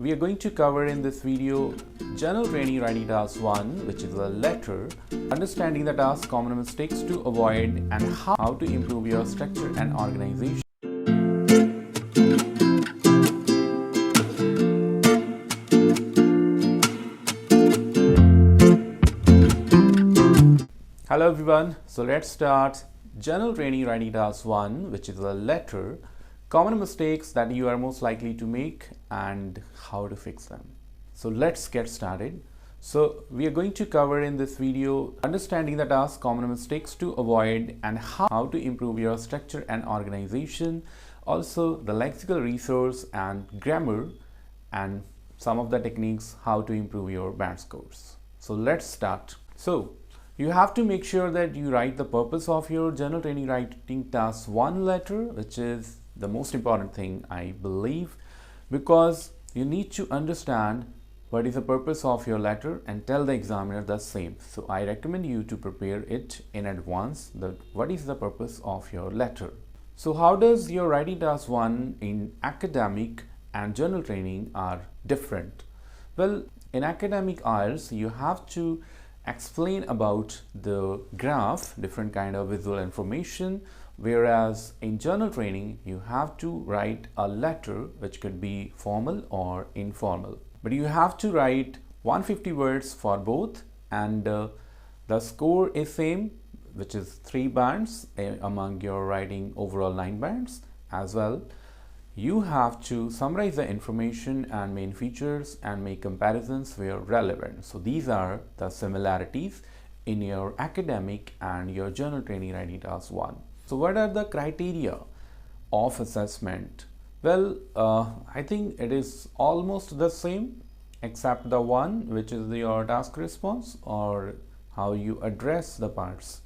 We are going to cover in this video General Training Writing Task 1, which is a letter, understanding the task, common mistakes to avoid, and how to improve your structure and organization. Hello everyone, so let's start General Training Writing Task 1, which is a letter, common mistakes that you are most likely to make and how to fix them. So let's get started. So we are going to cover in this video understanding the task, common mistakes to avoid, and how to improve your structure and organization. Also the lexical resource and grammar and some of the techniques how to improve your band scores. So let's start. So you have to make sure that you write the purpose of your General Training Writing Task 1 letter, which is the most important thing, I believe, because you need to understand what is the purpose of your letter and tell the examiner the same. So I recommend you to prepare it in advance, what is the purpose of your letter. So how does your Writing Task 1 in academic and general training are different? Well, in academic IELTS, you have to explain about the graph, different kind of visual information, whereas in general training you have to write a letter which could be formal or informal, but you have to write 150 words for both, and the score is same, which is 3 bands among your writing overall 9 bands. As well, you have to summarize the information and main features and make comparisons where relevant. So these are the similarities in your academic and your general training writing task 1. So what are the criteria of assessment? Well, I think it is almost the same except the one which is your task response or how you address the parts.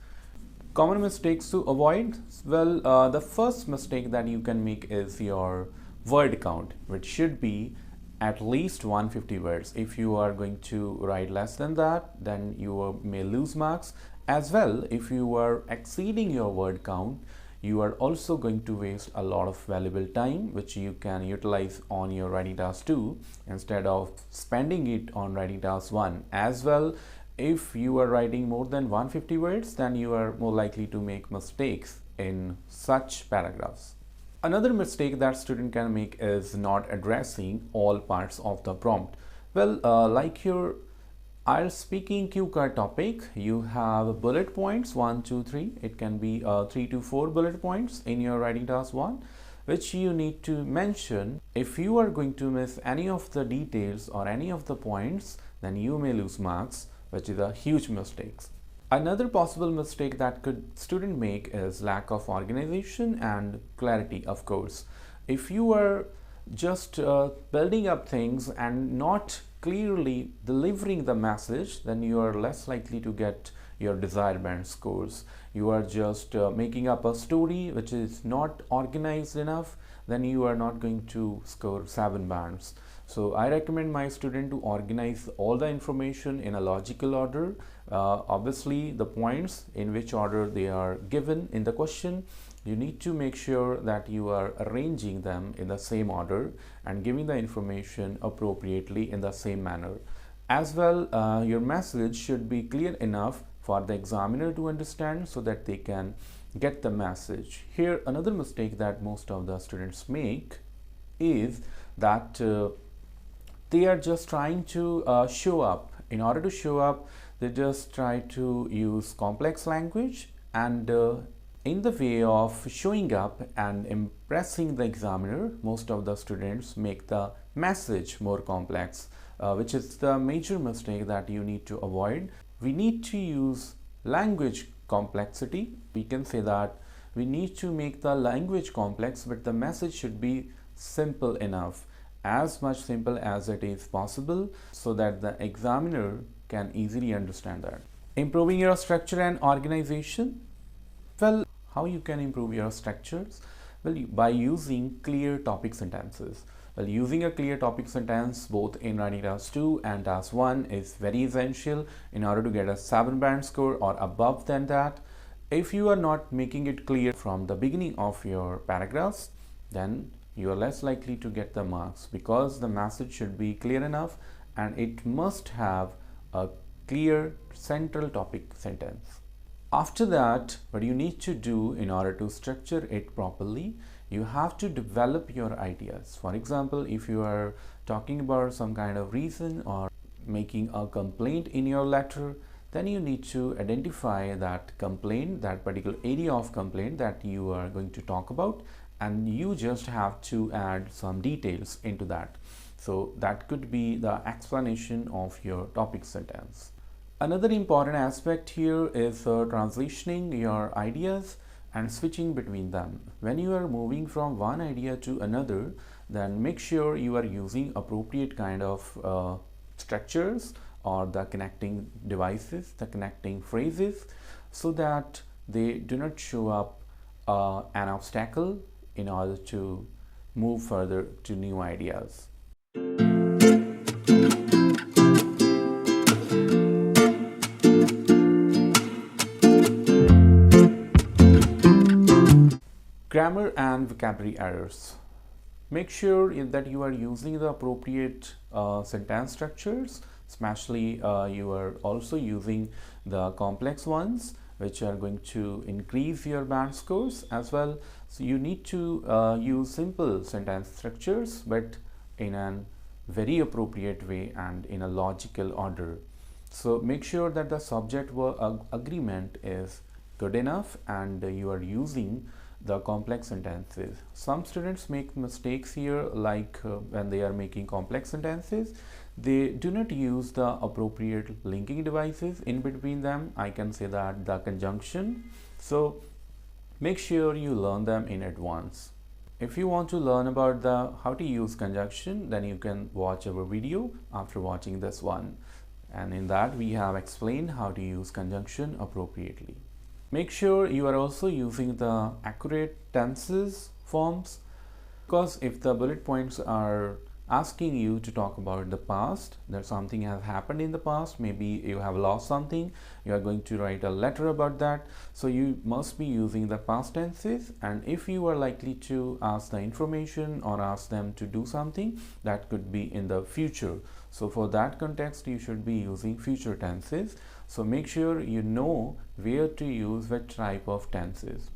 Common mistakes to avoid? Well, the first mistake that you can make is your word count, which should be at least 150 words. If you are going to write less than that, then you may lose marks. As well, if you are exceeding your word count, you are also going to waste a lot of valuable time, which you can utilize on your writing task 2 instead of spending it on writing task 1. As well, if you are writing more than 150 words, then you are more likely to make mistakes in such paragraphs. Another mistake that student can make is not addressing all parts of the prompt. Well, like your IELTS speaking cue card topic, you have bullet points 1, 2, 3. It can be 3 to 4 bullet points in your writing task 1, which you need to mention. If you are going to miss any of the details or any of the points, then you may lose marks, which is a huge mistake. Another possible mistake that could student make is lack of organization and clarity, of course. If you are just building up things and not clearly delivering the message, then you are less likely to get your desired band scores. You are just making up a story which is not organized enough, then you are not going to score 7 bands. So I recommend my student to organize all the information in a logical order. Obviously the points in which order they are given in the question, you need to make sure that you are arranging them in the same order and giving the information appropriately in the same manner. As well, your message should be clear enough for the examiner to understand so that they can get the message. Here, another mistake that most of the students make is that they are just trying to show up. In order to show up, they just try to use complex language, and in the way of showing up and impressing the examiner, most of the students make the message more complex, which is the major mistake that you need to avoid. We need to use language complexity. We can say that we need to make the language complex, but the message should be simple enough, as much simple as it is possible, so that the examiner can easily understand that. Improving your structure and organization? Well, how you can improve your structures? Well, by using clear topic sentences. Well, using a clear topic sentence both in writing task 2 and task 1 is very essential in order to get a 7 band score or above than that. If you are not making it clear from the beginning of your paragraphs, then you are less likely to get the marks, because the message should be clear enough and it must have a clear central topic sentence. After that, what you need to do in order to structure it properly, you have to develop your ideas. For example, if you are talking about some kind of reason or making a complaint in your letter, then you need to identify that complaint, that particular area of complaint that you are going to talk about, and you just have to add some details into that. So that could be the explanation of your topic sentence. Another important aspect here is transitioning your ideas and switching between them. When you are moving from one idea to another, then make sure you are using appropriate kind of structures or the connecting devices, the connecting phrases, so that they do not show up an obstacle in order to move further to new ideas. Grammar and vocabulary errors. Make sure that you are using the appropriate sentence structures, especially you are also using the complex ones, which are going to increase your band scores as well. So you need to use simple sentence structures, but in a very appropriate way and in a logical order. So make sure that the subject agreement is good enough and you are using the complex sentences. Some students make mistakes here, like when they are making complex sentences, they do not use the appropriate linking devices in between them. I can say that the conjunction. So make sure you learn them in advance. If you want to learn about how to use conjunction, then you can watch our video after watching this one. And in that we have explained how to use conjunction appropriately. Make sure you are also using the accurate tenses forms, because if the bullet points are asking you to talk about the past, that something has happened in the past, maybe you have lost something, you are going to write a letter about that, so you must be using the past tenses. And if you are likely to ask the information or ask them to do something, that could be in the future. So for that context, you should be using future tenses. So make sure you know where to use which type of tenses.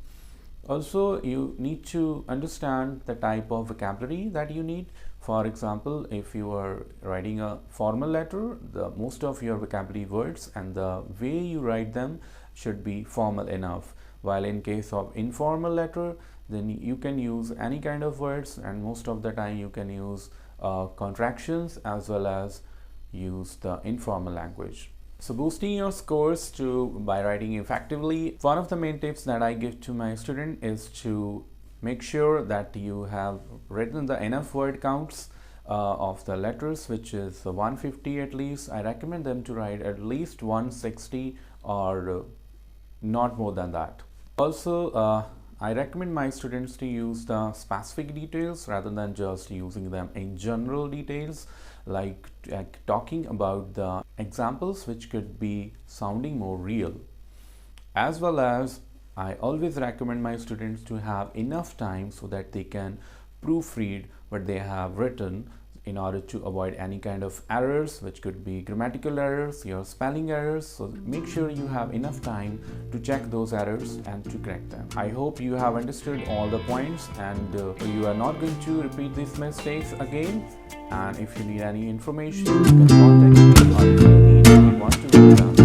Also, you need to understand the type of vocabulary that you need. For example, if you are writing a formal letter, most of your vocabulary words and the way you write them should be formal enough. While in case of informal letter, then you can use any kind of words, and most of the time you can use contractions as well as use the informal language. So boosting your scores by writing effectively, one of the main tips that I give to my student is to make sure that you have written the enough word counts of the letters, which is 150 at least. I recommend them to write at least 160 or not more than that. Also, I recommend my students to use the specific details rather than just using them in general details, like talking about the examples which could be sounding more real. As well as, I always recommend my students to have enough time so that they can proofread what they have written in order to avoid any kind of errors, which could be grammatical errors, your spelling errors. So make sure you have enough time to check those errors and to correct them. I hope you have understood all the points and you are not going to repeat these mistakes again. And if you need any information, you can contact me, or if you want to